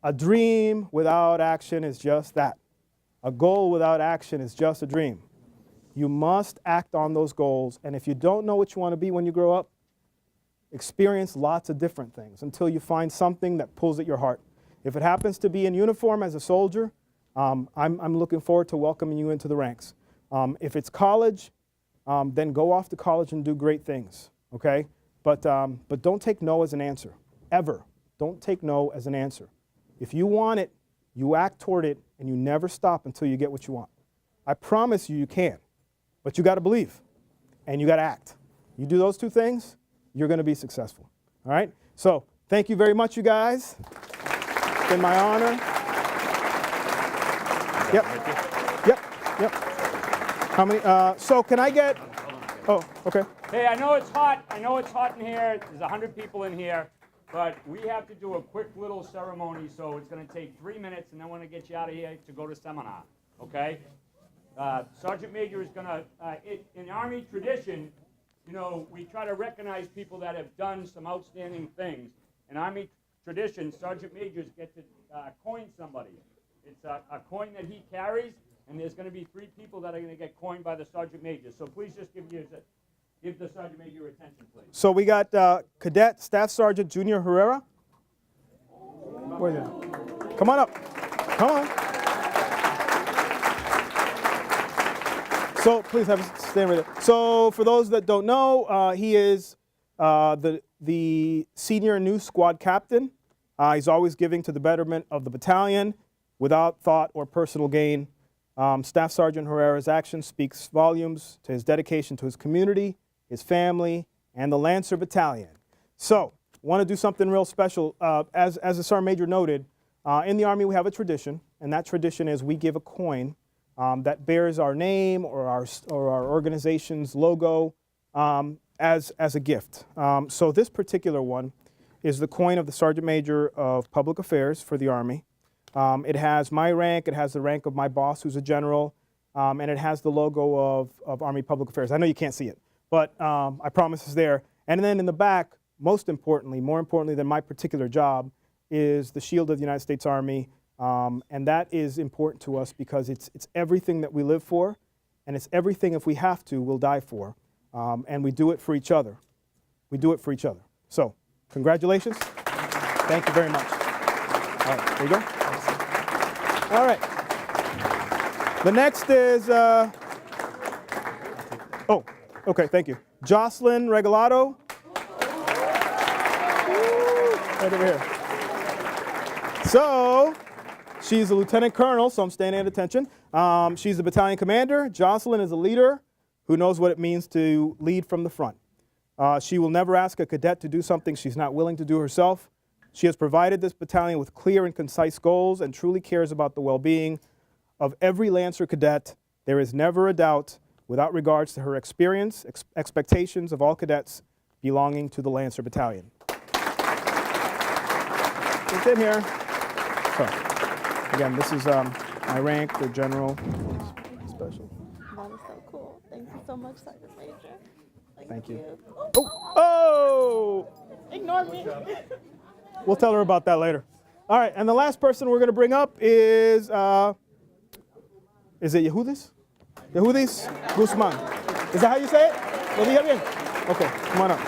a dream without action is just that. A goal without action is just a dream. You must act on those goals, and if you don't know what you want to be when you grow up, experience lots of different things until you find something that pulls at your heart. If it happens to be in uniform as a soldier, I'm looking forward to welcoming you into the ranks. If it's college, then go off to college and do great things, okay? But don't take no as an answer, ever. Don't take no as an answer. If you want it, you act toward it, and you never stop until you get what you want. I promise you, you can, but you got to believe, and you got to act. You do those two things, you're going to be successful, all right? So thank you very much, you guys. It's been my honor. Yep. How many? So can I get? Oh, okay. Hey, I know it's hot. I know it's hot in here. There's 100 people in here, but we have to do a quick little ceremony. So it's going to take 3 minutes, and then we're going to get you out of here to go to seminar. Okay? Sergeant Major is going to. In Army tradition, we try to recognize people that have done some outstanding things. In Army tradition, Sergeant Majors get to coin somebody. It's a coin that he carries. And there's going to be 3 people that are going to get coined by the Sergeant Major. So please just give the Sergeant Major your attention, please. So we got Cadet Staff Sergeant Junior Herrera. Where is he? Come on up. Come on. So please have a stand right there. So for those that don't know, he is the senior new squad captain. He's always giving to the betterment of the battalion without thought or personal gain. Staff Sergeant Herrera's action speaks volumes to his dedication to his community, his family, and the Lancer Battalion. So, want to do something real special. As the Sergeant Major noted, in the Army we have a tradition, and that tradition is we give a coin that bears our name or our organization's logo as a gift. So this particular one is the coin of the Sergeant Major of Public Affairs for the Army. It has my rank, it has the rank of my boss, who's a general, and it has the logo of Army Public Affairs. I know you can't see it, but I promise it's there. And then in the back, most importantly, more importantly than my particular job, is the shield of the United States Army, and that is important to us because it's everything that we live for, and it's everything, if we have to, we'll die for, and we do it for each other. We do it for each other. So, congratulations. Thank you very much. All right, there you go. All right. The next is, oh, okay, thank you. Jocelyn Regalado. Right over here. So, she's a lieutenant colonel, so I'm standing at attention. She's the battalion commander. Jocelyn is a leader who knows what it means to lead from the front. She will never ask a cadet to do something she's not willing to do herself. She has provided this battalion with clear and concise goals and truly cares about the well-being of every Lancer cadet. There is never a doubt without regards to her experience, expectations of all cadets belonging to the Lancer Battalion. It's in here. So, again, this is my rank, the general special. That is so cool. Thank you so much, Sergeant Major. Thank you. Oh! Ignore me. We'll tell her about that later. All right, and the last person we're going to bring up is it Yehudis? Yehudis Guzman. Is that how you say it? Lo dije bien? Okay, come on up.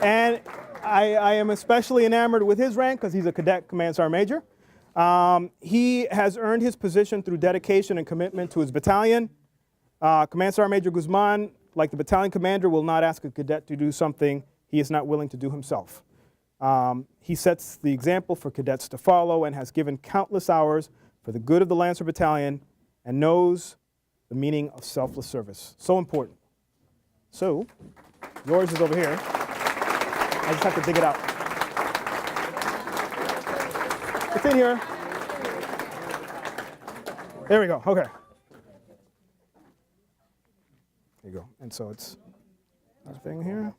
And I am especially enamored with his rank because he's a cadet command sergeant major. He has earned his position through dedication and commitment to his battalion. Command Sergeant Major Guzman, like the battalion commander, will not ask a cadet to do something he is not willing to do himself. He sets the example for cadets to follow and has given countless hours for the good of the Lancer Battalion and knows the meaning of selfless service. So important. So, yours is over here. I just have to dig it out. It's in here. There we go. Okay. There you go. And so it's this thing here.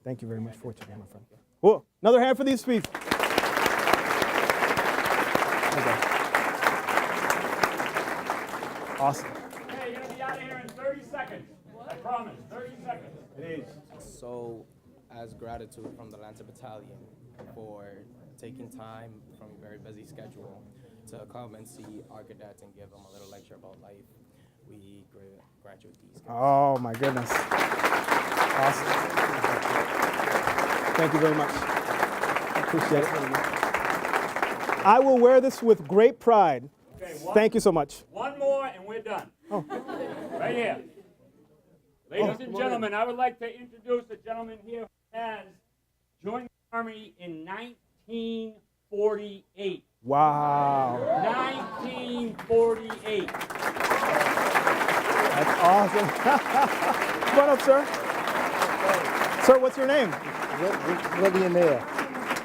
Thank you very much for what you did, my friend. Whoa, another hand for these speeds. Okay. Awesome. Okay, you're gonna be out of here in 30 seconds. I promise, 30 seconds. It is. So, as gratitude from the Lancer Battalion for taking time from a very busy schedule to come and see our cadets and give them a little lecture about life, we graduate these guys. Oh my goodness. Awesome. Thank you very much. I appreciate it. I will wear this with great pride. Okay, Thank you so much. One more and we're done. Oh. Right here. Ladies and gentlemen, I would like to introduce a gentleman here who has joined the Army in 1948. Wow. 1948. That's awesome. Come on up, sir. Sir, what's your name? Lenny Inea.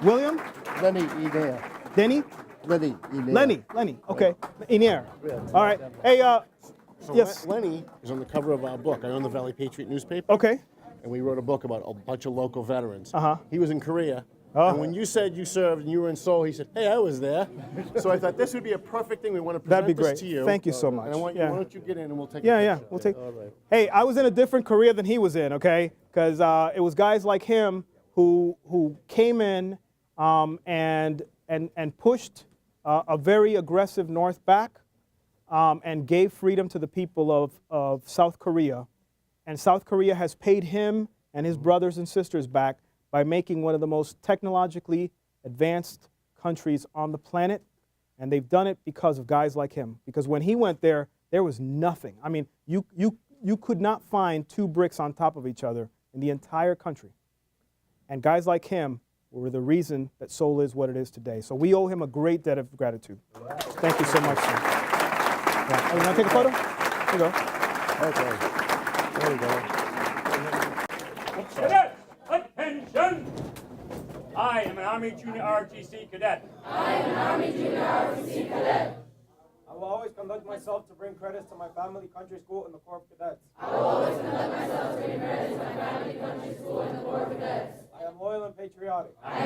William? Lenny Inea. Denny? Lenny Inea. Lenny. Okay. Inier. All right. Hey, So yes. Lenny is on the cover of our book. I own the Valley Patriot newspaper. Okay. And we wrote a book about a bunch of local veterans. Uh-huh. He was in Korea. Oh. And when you said you served and you were in Seoul, he said, hey, I was there. So I thought this would be a perfect thing. We want to present That'd be this great. to you. Thank you so much. And I want you, Yeah. why don't you get in and we'll take a Yeah, picture. we'll take. All right. Hey, I was in a different career than he was in, okay? Because it was guys like him who came in and pushed a very aggressive North back and gave freedom to the people of South Korea. And South Korea has paid him and his brothers and sisters back by making one of the most technologically advanced countries on the planet. And they've done it because of guys like him. Because when he went there, there was nothing. I mean, you could not find two bricks on top of each other in the entire country. And guys like him were the reason that Seoul is what it is today. So we owe him a great debt of gratitude. Thank you so much, sir. Yeah. Oh, you want to take a photo? Here you go. Okay. There we go. Cadets, attention! I am an Army Junior ROTC cadet. I will always conduct myself to bring credits to my family, country, school, and the Corps of Cadets. I am loyal and patriotic. I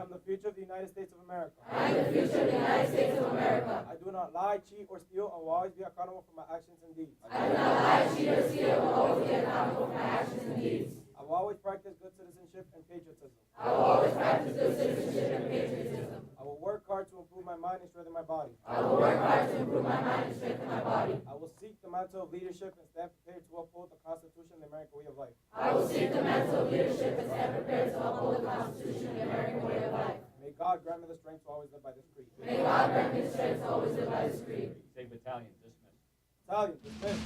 am the future of the United States of America. I am the future of the United States of America. I do not lie, cheat, or steal, and will always be accountable for my actions and deeds. I do not lie, cheat, or steal, and will always be accountable for my actions and deeds. I will always practice good citizenship and patriotism. I will always practice good citizenship and patriotism. I will work hard to improve my mind and strengthen my body. I will work hard to improve my mind and strengthen my body. I will seek the mantle of leadership and stand prepared to uphold the Constitution and the American way of life. I will seek the mantle of leadership and stand prepared to uphold the Constitution and the American way of life. May God grant me the strength to always live by this creed. May God grant me the strength to always live by this creed. Say battalion dismissed. Battalion, dismissed.